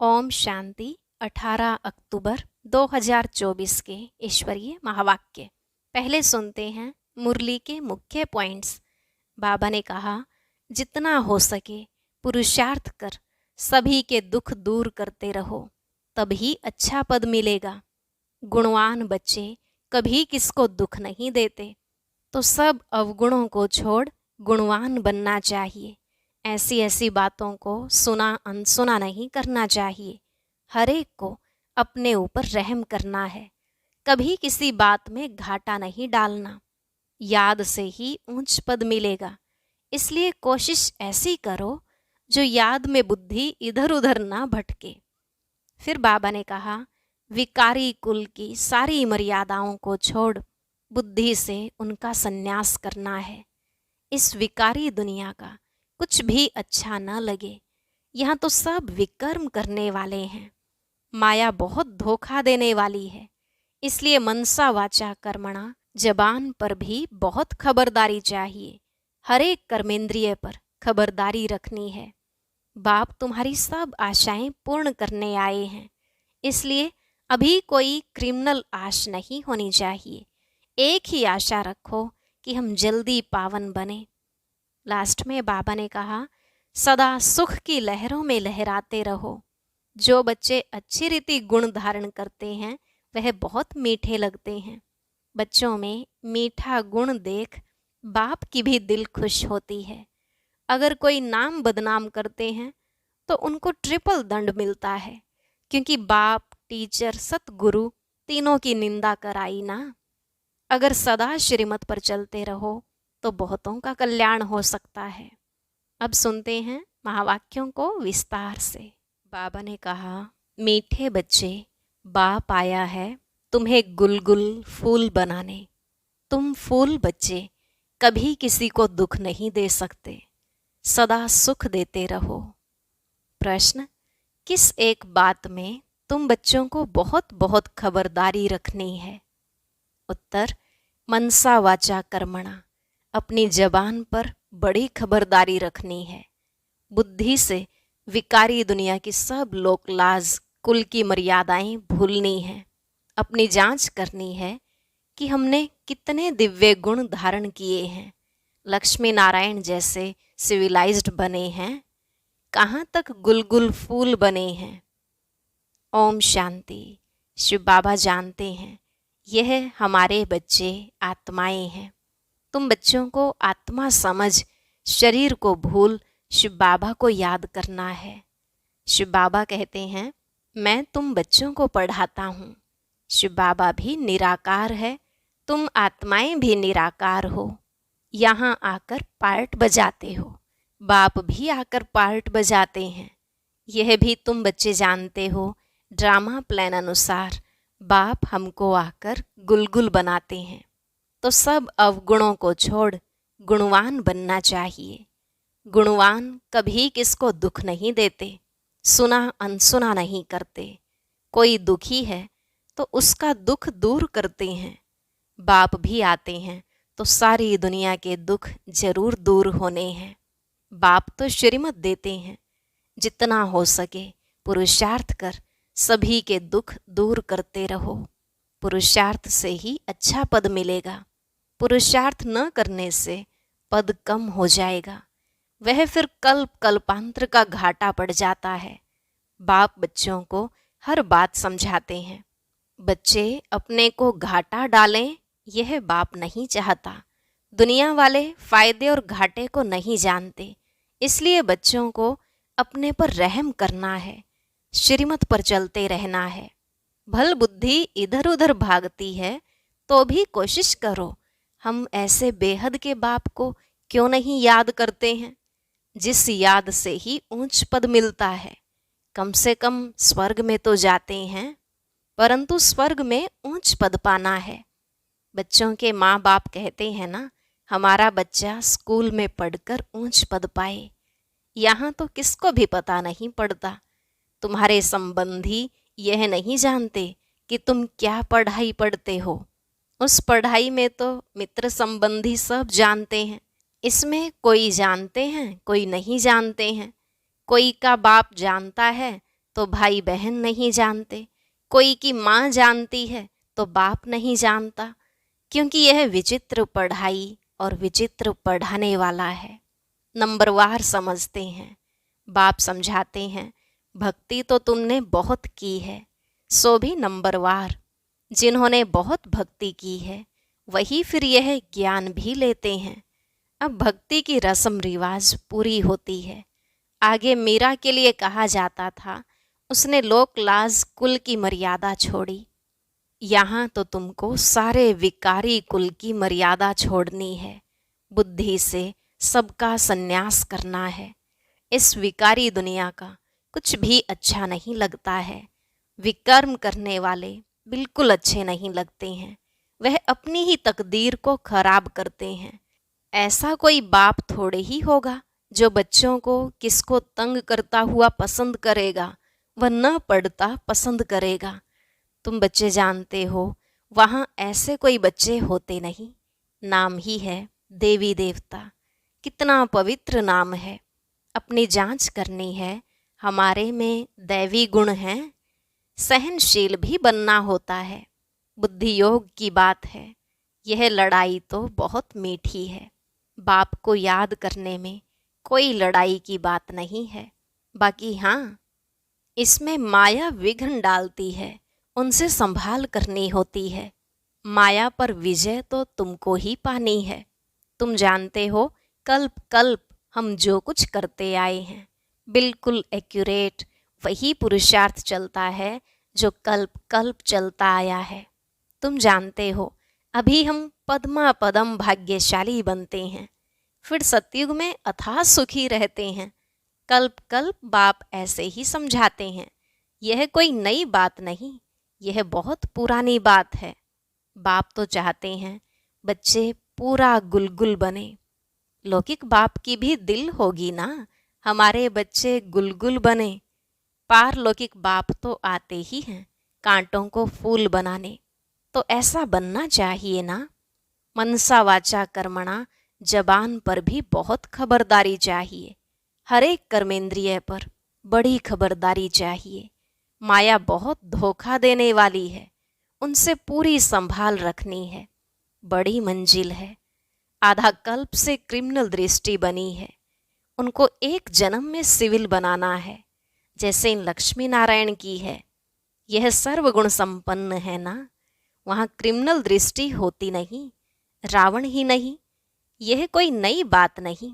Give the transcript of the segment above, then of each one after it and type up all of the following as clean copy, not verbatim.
ओम शांति। 18 अक्टूबर 2024 के ईश्वरीय महावाक्य। पहले सुनते हैं मुरली के मुख्य पॉइंट्स। बाबा ने कहा, जितना हो सके पुरुषार्थ कर सभी के दुख दूर करते रहो, तभी अच्छा पद मिलेगा। गुणवान बच्चे कभी किसको दुख नहीं देते, तो सब अवगुणों को छोड़ गुणवान बनना चाहिए। ऐसी ऐसी बातों को सुना अनसुना नहीं करना चाहिए। हर एक को अपने ऊपर रहम करना है। कभी किसी बात में घाटा नहीं डालना। याद से ही ऊंच पद मिलेगा, इसलिए कोशिश ऐसी करो जो याद में बुद्धि इधर उधर ना भटके। फिर बाबा ने कहा, विकारी कुल की सारी मर्यादाओं को छोड़ बुद्धि से उनका संन्यास करना है। इस विकारी दुनिया का कुछ भी अच्छा न लगे। यहाँ तो सब विकर्म करने वाले हैं। माया बहुत धोखा देने वाली है, इसलिए मनसा वाचा कर्मणा जबान पर भी बहुत खबरदारी चाहिए। हर एक कर्मेंद्रिय पर खबरदारी रखनी है। बाप तुम्हारी सब आशाएं पूर्ण करने आए हैं, इसलिए अभी कोई क्रिमिनल आश नहीं होनी चाहिए। एक ही आशा रखो कि हम जल्दी पावन बने। लास्ट में बाबा ने कहा, सदा सुख की लहरों में लहराते रहो। जो बच्चे अच्छी रीति गुण धारण करते हैं वह बहुत मीठे लगते हैं। बच्चों में मीठा गुण देख बाप की भी दिल खुश होती है। अगर कोई नाम बदनाम करते हैं तो उनको ट्रिपल दंड मिलता है, क्योंकि बाप, टीचर, सतगुरु तीनों की निंदा कराई ना। अगर सदा श्रीमत पर चलते रहो तो बहुतों का कल्याण हो सकता है। अब सुनते हैं महावाक्यों को विस्तार से। बाबा ने कहा, मीठे बच्चे, बाप आया है तुम्हें गुलगुल फूल बनाने। तुम फूल बच्चे कभी किसी को दुख नहीं दे सकते, सदा सुख देते रहो। प्रश्न, किस एक बात में तुम बच्चों को बहुत बहुत खबरदारी रखनी है? उत्तर, मनसा वाचा कर्मणा, अपनी जबान पर बड़ी खबरदारी रखनी है। बुद्धि से विकारी दुनिया की सब लोक लाज, कुल की मर्यादाएं भूलनी है। अपनी जांच करनी है कि हमने कितने दिव्य गुण धारण किए हैं। लक्ष्मी नारायण जैसे सिविलाइज्ड बने हैं, कहाँ तक गुलगुल फूल बने हैं। ओम शांति। शिव बाबा जानते हैं यह हमारे बच्चे आत्माएं हैं। तुम बच्चों को आत्मा समझ शरीर को भूल शिव बाबा को याद करना है। शिव बाबा कहते हैं, मैं तुम बच्चों को पढ़ाता हूँ। शिव बाबा भी निराकार है, तुम आत्माएं भी निराकार हो। यहाँ आकर पार्ट बजाते हो, बाप भी आकर पार्ट बजाते हैं। यह भी तुम बच्चे जानते हो, ड्रामा प्लान अनुसार बाप हमको आकर गुलगुल बनाते हैं। तो सब अवगुणों को छोड़ गुणवान बनना चाहिए। गुणवान कभी किसको दुख नहीं देते, सुना अनसुना नहीं करते। कोई दुखी है तो उसका दुख दूर करते हैं। बाप भी आते हैं तो सारी दुनिया के दुख जरूर दूर होने हैं। बाप तो श्रीमत देते हैं, जितना हो सके पुरुषार्थ कर सभी के दुख दूर करते रहो। पुरुषार्थ से ही अच्छा पद मिलेगा। पुरुषार्थ न करने से पद कम हो जाएगा, वह फिर कल्प कल्पांतर का घाटा पड़ जाता है। बाप बच्चों को हर बात समझाते हैं। बच्चे अपने को घाटा डालें, यह बाप नहीं चाहता। दुनिया वाले फायदे और घाटे को नहीं जानते, इसलिए बच्चों को अपने पर रहम करना है, श्रीमत पर चलते रहना है। भल बुद्धि इधर उधर भागती है तो भी कोशिश करो, हम ऐसे बेहद के बाप को क्यों नहीं याद करते हैं, जिस याद से ही ऊंच पद मिलता है। कम से कम स्वर्ग में तो जाते हैं, परंतु स्वर्ग में ऊंच पद पाना है। बच्चों के माँ बाप कहते हैं ना, हमारा बच्चा स्कूल में पढ़कर ऊंच पद पाए। यहाँ तो किसको भी पता नहीं पड़ता। तुम्हारे संबंधी यह नहीं जानते कि तुम क्या पढ़ाई पढ़ते हो। उस पढ़ाई में तो मित्र संबंधी सब जानते हैं। इसमें कोई जानते हैं, कोई नहीं जानते हैं। कोई का बाप जानता है तो भाई बहन नहीं जानते, कोई की माँ जानती है तो बाप नहीं जानता, क्योंकि यह विचित्र पढ़ाई और विचित्र पढ़ाने वाला है। नंबरवार समझते हैं। बाप समझाते हैं, भक्ति तो तुमने बहुत की है, सो भी नंबरवार। जिन्होंने बहुत भक्ति की है वही फिर यह ज्ञान भी लेते हैं। अब भक्ति की रस्म रिवाज पूरी होती है। आगे मीरा के लिए कहा जाता था, उसने लोक लाज कुल की मर्यादा छोड़ी। यहाँ तो तुमको सारे विकारी कुल की मर्यादा छोड़नी है, बुद्धि से सबका संन्यास करना है। इस विकारी दुनिया का कुछ भी अच्छा नहीं लगता है। विकर्म करने वाले बिल्कुल अच्छे नहीं लगते हैं, वह अपनी ही तकदीर को खराब करते हैं। ऐसा कोई बाप थोड़े ही होगा जो बच्चों को किसको तंग करता हुआ पसंद करेगा, वह न पढ़ता पसंद करेगा। तुम बच्चे जानते हो, वहाँ ऐसे कोई बच्चे होते नहीं। नाम ही है देवी देवता। कितना पवित्र नाम है। अपनी जांच करनी है, हमारे में दैवी गुण हैं। सहनशील भी बनना होता है। बुद्धि योग की बात है। यह लड़ाई तो बहुत मीठी है। बाप को याद करने में कोई लड़ाई की बात नहीं है। बाकी हाँ, इसमें माया विघ्न डालती है, उनसे संभाल करनी होती है। माया पर विजय तो तुमको ही पानी है। तुम जानते हो, कल्प कल्प हम जो कुछ करते आए हैं, बिल्कुल एक्यूरेट वही पुरुषार्थ चलता है जो कल्प कल्प चलता आया है। तुम जानते हो, अभी हम पद्मा पदम भाग्यशाली बनते हैं, फिर सतयुग में अथाह सुखी रहते हैं। कल्प कल्प बाप ऐसे ही समझाते हैं। यह कोई नई बात नहीं, यह बहुत पुरानी बात है। बाप तो चाहते हैं बच्चे पूरा गुलगुल बने। लौकिक बाप की भी दिल होगी ना, हमारे बच्चे गुलगुल बने। पारलौकिक बाप तो आते ही हैं कांटों को फूल बनाने। तो ऐसा बनना चाहिए ना। मनसा वाचा कर्मणा, जबान पर भी बहुत खबरदारी चाहिए। हर एक कर्मेंद्रिय पर बड़ी खबरदारी चाहिए। माया बहुत धोखा देने वाली है, उनसे पूरी संभाल रखनी है। बड़ी मंजिल है। आधा कल्प से क्रिमिनल दृष्टि बनी है, उनको एक जन्म में सिविल बनाना है, जैसे इन लक्ष्मी नारायण की है। यह सर्वगुण संपन्न है ना, वहाँ क्रिमिनल दृष्टि होती नहीं। रावण ही नहीं, यह कोई नई बात नहीं।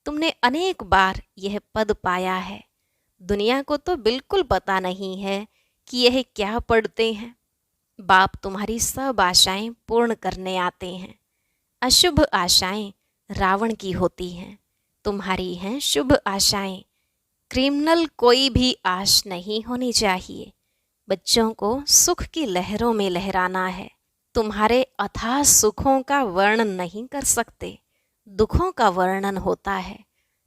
तुमने अनेक बार यह पद पाया है। दुनिया को तो बिल्कुल पता नहीं है कि यह क्या पढ़ते हैं। बाप तुम्हारी सब आशाएं पूर्ण करने आते हैं। अशुभ आशाएं रावण की होती हैं, तुम्हारी हैं शुभ आशाएं। क्रिमिनल कोई भी आश नहीं होनी चाहिए। बच्चों को सुख की लहरों में लहराना है। तुम्हारे अथाह सुखों का वर्णन नहीं कर सकते, दुखों का वर्णन होता है,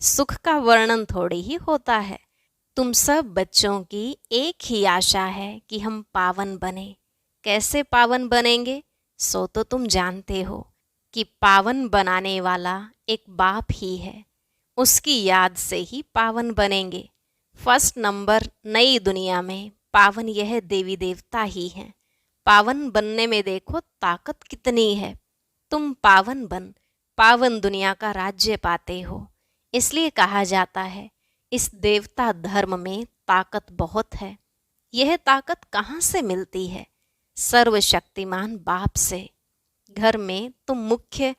सुख का वर्णन थोड़ी ही होता है। तुम सब बच्चों की एक ही आशा है कि हम पावन बने। कैसे पावन बनेंगे, सो तो तुम जानते हो कि पावन बनाने वाला एक बाप ही है। उसकी याद से ही पावन बनेंगे। फर्स्ट नंबर नई दुनिया में पावन यह देवी देवता ही हैं। पावन बनने में देखो ताकत कितनी है। तुम पावन बन पावन दुनिया का राज्य पाते हो। इसलिए कहा जाता है इस देवता धर्म में ताकत बहुत है। यह ताकत कहाँ से मिलती है? सर्वशक्तिमान बाप से। घर में तुम मुख्य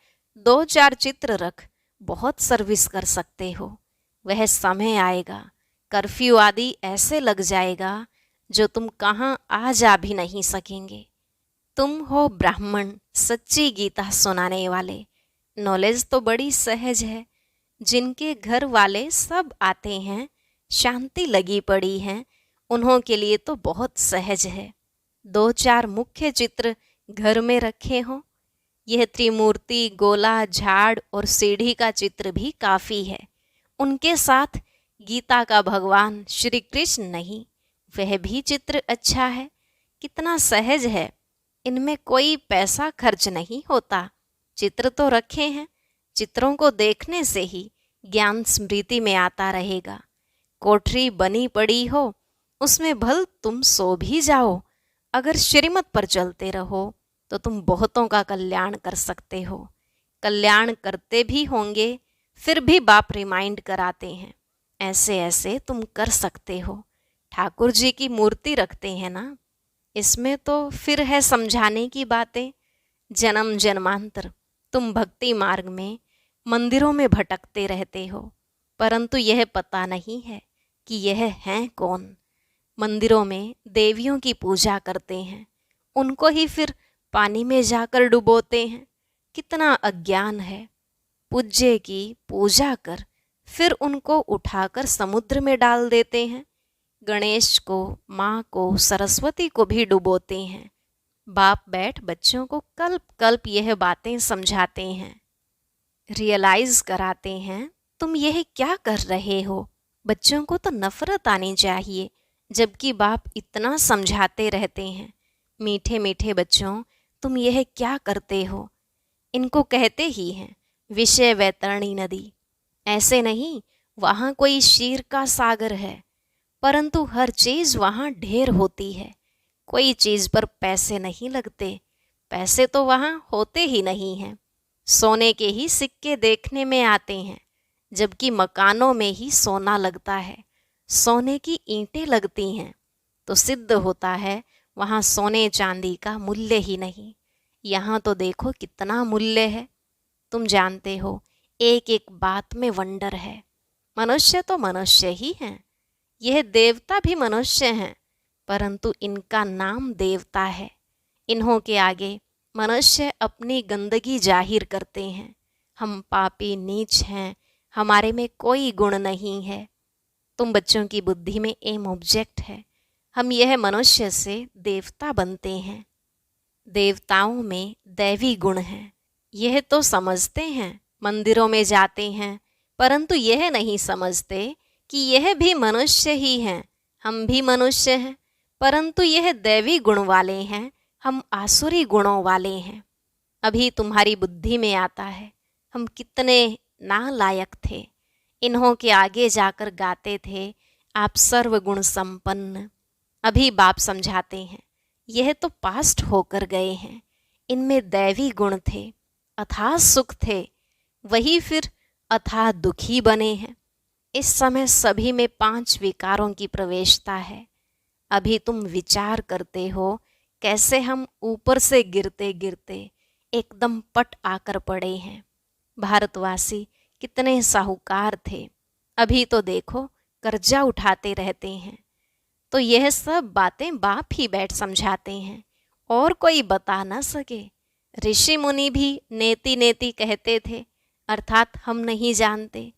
2-4 चित्र रख बहुत सर्विस कर सकते हो। वह समय आएगा, कर्फ्यू आदि ऐसे लग जाएगा जो तुम कहाँ आ जा भी नहीं सकेंगे। तुम हो ब्राह्मण, सच्ची गीता सुनाने वाले। नॉलेज तो बड़ी सहज है। जिनके घर वाले सब आते हैं, शांति लगी पड़ी है, उन्हों के लिए तो बहुत सहज है। 2-4 मुख्य चित्र घर में रखे हों। यह त्रिमूर्ति, गोला, झाड़ और सीढ़ी का चित्र भी काफ़ी है। उनके साथ गीता का भगवान श्री कृष्ण नहीं, वह भी चित्र अच्छा है। कितना सहज है। इनमें कोई पैसा खर्च नहीं होता। चित्र तो रखे हैं, चित्रों को देखने से ही ज्ञान स्मृति में आता रहेगा। कोठरी बनी पड़ी हो, उसमें भल तुम सो भी जाओ, अगर श्रीमत पर चलते रहो तो तुम बहुतों का कल्याण कर सकते हो। कल्याण करते भी होंगे, फिर भी बाप रिमाइंड कराते हैं, ऐसे ऐसे तुम कर सकते हो। ठाकुर जी की मूर्ति रखते हैं ना, इसमें तो फिर है समझाने की बातें। जन्म जन्मांतर तुम भक्ति मार्ग में मंदिरों में भटकते रहते हो, परंतु यह पता नहीं है कि यह हैं कौन। मंदिरों में देवियों की पूजा करते हैं, उनको ही फिर पानी में जाकर डुबोते हैं। कितना अज्ञान है। पूज्य की पूजा कर फिर उनको उठाकर समुद्र में डाल देते हैं। गणेश को, माँ को, सरस्वती को भी डुबोते हैं। बाप बैठ बच्चों को कल्प कल्प यह बातें समझाते हैं, रियलाइज कराते हैं तुम यह क्या कर रहे हो। बच्चों को तो नफरत आनी चाहिए, जबकि बाप इतना समझाते रहते हैं, मीठे मीठे बच्चों तुम यह क्या करते हो। इनको कहते ही हैं विषय वैतरणी नदी। ऐसे नहीं वहाँ कोई क्षीर का सागर है, परंतु हर चीज़ वहाँ ढेर होती है। कोई चीज़ पर पैसे नहीं लगते, पैसे तो वहाँ होते ही नहीं हैं। सोने के ही सिक्के देखने में आते हैं, जबकि मकानों में ही सोना लगता है। सोने की ईंटें लगती हैं, तो सिद्ध होता है वहाँ सोने चांदी का मूल्य ही नहीं। यहाँ तो देखो कितना मूल्य है। तुम जानते हो एक एक बात में वंडर है। मनुष्य तो मनुष्य ही हैं, यह देवता भी मनुष्य हैं, परंतु इनका नाम देवता है। इन्हों के आगे मनुष्य अपनी गंदगी जाहिर करते हैं। हम पापी नीच हैं, हमारे में कोई गुण नहीं है। तुम बच्चों की बुद्धि में एम ऑब्जेक्ट है, हम यह मनुष्य से देवता बनते हैं। देवताओं में दैवी गुण है, यह तो समझते हैं। मंदिरों में जाते हैं, परंतु यह नहीं समझते कि यह भी मनुष्य ही हैं। हम भी मनुष्य हैं, परंतु यह दैवी गुण वाले हैं, हम आसुरी गुणों वाले हैं। अभी तुम्हारी बुद्धि में आता है हम कितने नालायक थे। इन्हों के आगे जाकर गाते थे आप सर्वगुण संपन्न। अभी बाप समझाते हैं यह तो पास्ट होकर गए हैं। इनमें दैवी गुण थे, अथाह सुख थे, वही फिर अथाह दुखी बने हैं। इस समय सभी में 5 विकारों की प्रवेशता है। अभी तुम विचार करते हो कैसे हम ऊपर से गिरते गिरते एकदम पट आकर पड़े हैं। भारतवासी कितने साहूकार थे, अभी तो देखो कर्जा उठाते रहते हैं। तो यह सब बातें बाप ही बैठ समझाते हैं, और कोई बता ना सके। ऋषि मुनि भी नेति नेति कहते थे, अर्थात हम नहीं जानते।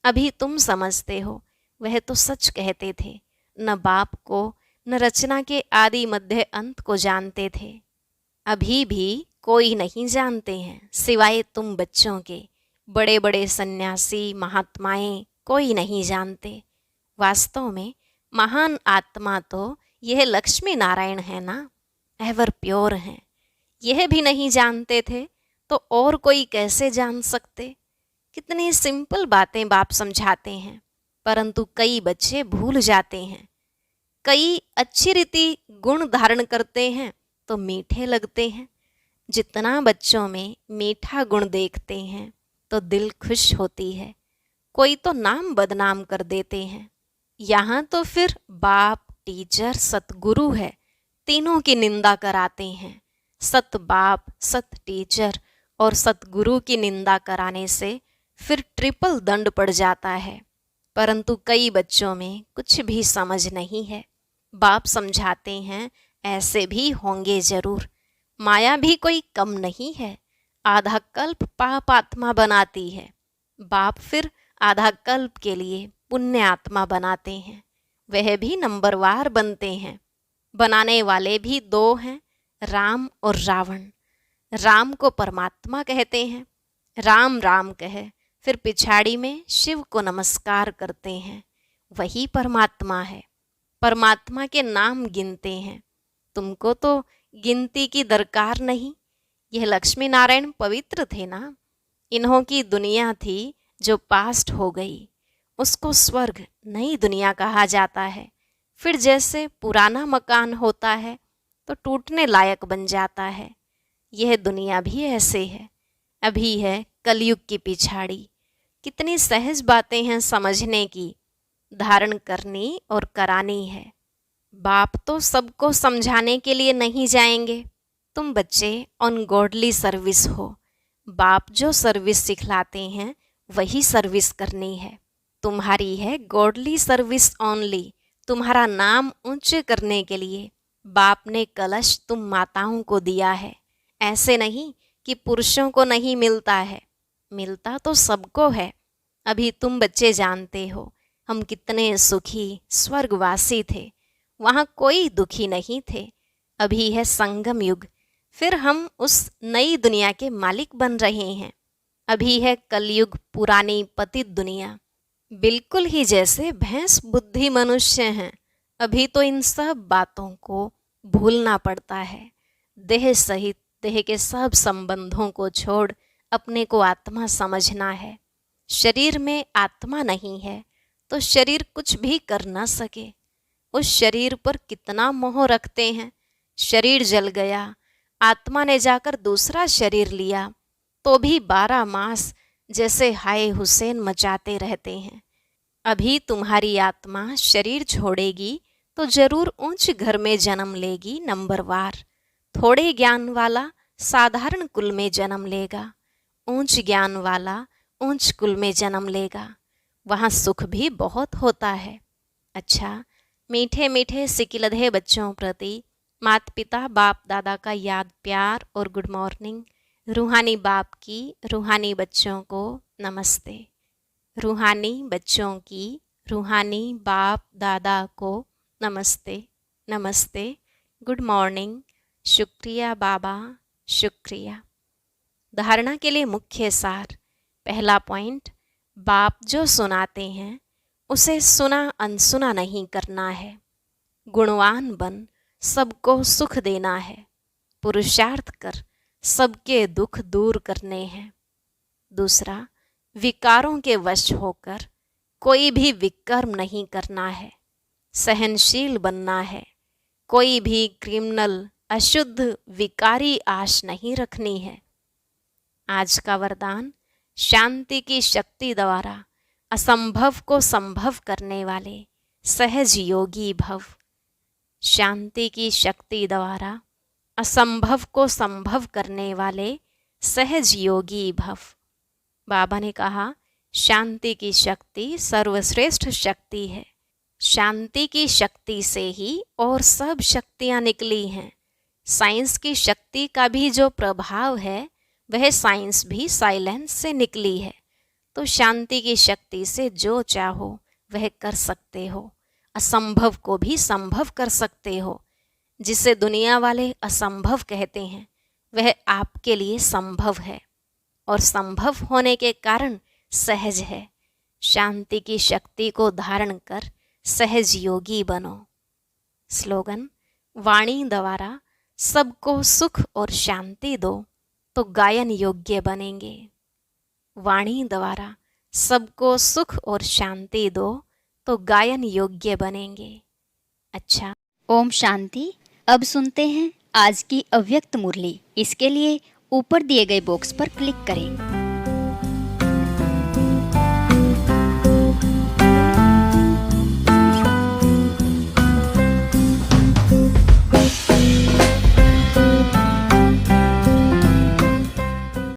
अभी तुम समझते हो, वह तो सच कहते थे। न बाप को न रचना के आदि मध्य अंत को जानते थे। अभी भी कोई नहीं जानते हैं सिवाय तुम बच्चों के। बड़े बड़े सन्यासी महात्माएं कोई नहीं जानते। वास्तव में महान आत्मा तो यह लक्ष्मी नारायण है ना, एवर प्योर हैं। यह भी नहीं जानते थे तो और कोई कैसे जान सकते। कितनी सिंपल बातें बाप समझाते हैं, परंतु कई बच्चे भूल जाते हैं। कई अच्छी रीति गुण धारण करते हैं तो मीठे लगते हैं। जितना बच्चों में मीठा गुण देखते हैं तो दिल खुश होती है। कोई तो नाम बदनाम कर देते हैं। यहाँ तो फिर बाप, टीचर, सतगुरु है, तीनों की निंदा कराते हैं। सत बाप, सत टीचर और सतगुरु की निंदा कराने से फिर ट्रिपल दंड पड़ जाता है। परंतु कई बच्चों में कुछ भी समझ नहीं है। बाप समझाते हैं ऐसे भी होंगे जरूर। माया भी कोई कम नहीं है, आधा कल्प पाप आत्मा बनाती है। बाप फिर आधा कल्प के लिए पुण्य आत्मा बनाते हैं, वह भी नंबरवार बनते हैं। बनाने वाले भी 2 हैं, राम और रावण। राम को परमात्मा कहते हैं, राम राम कहे फिर पिछाड़ी में शिव को नमस्कार करते हैं, वही परमात्मा है। परमात्मा के नाम गिनते हैं। तुमको तो गिनती की दरकार नहीं। यह लक्ष्मी नारायण पवित्र थे ना। इन्हों की दुनिया थी जो पास्ट हो गई, उसको स्वर्ग नई दुनिया कहा जाता है। फिर जैसे पुराना मकान होता है तो टूटने लायक बन जाता है, यह दुनिया भी ऐसे है। अभी है कलयुग की पिछाड़ी। कितनी सहज बातें हैं समझने की, धारण करनी और करानी है। बाप तो सबको समझाने के लिए नहीं जाएंगे। तुम बच्चे अनगॉडली सर्विस हो। बाप जो सर्विस सिखलाते हैं वही सर्विस करनी है। तुम्हारी है गॉडली सर्विस ओनली। तुम्हारा नाम ऊंचे करने के लिए बाप ने कलश तुम माताओं को दिया है। ऐसे नहीं कि पुरुषों को नहीं मिलता है, मिलता तो सबको है। अभी तुम बच्चे जानते हो हम कितने सुखी स्वर्गवासी थे, वहाँ कोई दुखी नहीं थे। अभी है संगम युग, फिर हम उस नई दुनिया के मालिक बन रहे हैं। अभी है कलयुग, पुरानी पतित दुनिया, बिल्कुल ही जैसे भैंस बुद्धि मनुष्य हैं। अभी तो इन सब बातों को भूलना पड़ता है। देह सहित देह के सब संबंधों को छोड़ अपने को आत्मा समझना है। शरीर में आत्मा नहीं है तो शरीर कुछ भी कर ना सके। उस शरीर पर कितना मोह रखते हैं। शरीर जल गया, आत्मा ने जाकर दूसरा शरीर लिया तो भी 12 मास जैसे हाय हुसैन मचाते रहते हैं। अभी तुम्हारी आत्मा शरीर छोड़ेगी तो जरूर ऊंच घर में जन्म लेगी नंबरवार। थोड़े ज्ञान वाला साधारण कुल में जन्म लेगा, ऊंच ज्ञान वाला ऊंच कुल में जन्म लेगा। वहाँ सुख भी बहुत होता है। अच्छा, मीठे मीठे सिकिलधे बच्चों प्रति माता पिता बाप दादा का याद प्यार और गुड मॉर्निंग। रूहानी बाप की रूहानी बच्चों को नमस्ते। रूहानी बच्चों की रूहानी बाप दादा को नमस्ते नमस्ते, गुड मॉर्निंग, शुक्रिया बाबा, शुक्रिया। धारणा के लिए मुख्य सार। पहला पॉइंट, बाप जो सुनाते हैं उसे सुना अनसुना नहीं करना है। गुणवान बन सबको सुख देना है। पुरुषार्थ कर सबके दुख दूर करने हैं। दूसरा, विकारों के वश होकर कोई भी विकर्म नहीं करना है। सहनशील बनना है। कोई भी क्रिमिनल अशुद्ध विकारी आश नहीं रखनी है। आज का वरदान, शांति की शक्ति द्वारा असंभव को संभव करने वाले सहज योगी भव। शांति की शक्ति द्वारा असंभव को संभव करने वाले सहज योगी भव। बाबा ने कहा, शांति की शक्ति सर्वश्रेष्ठ शक्ति है। शांति की शक्ति से ही और सब शक्तियाँ निकली हैं। साइंस की शक्ति का भी जो प्रभाव है वह साइंस भी साइलेंस से निकली है। तो शांति की शक्ति से जो चाहो वह कर सकते हो। असंभव को भी संभव कर सकते हो। जिसे दुनिया वाले असंभव कहते हैं वह आपके लिए संभव है और संभव होने के कारण सहज है। शांति की शक्ति को धारण कर सहज योगी बनो। स्लोगन, वाणी द्वारा सबको सुख और शांति दो तो गायन योग्य बनेंगे। वाणी द्वारा सबको सुख और शांति दो तो गायन योग्य बनेंगे। अच्छा, ओम शांति। अब सुनते हैं आज की अव्यक्त मुरली। इसके लिए ऊपर दिए गए बॉक्स पर क्लिक करें।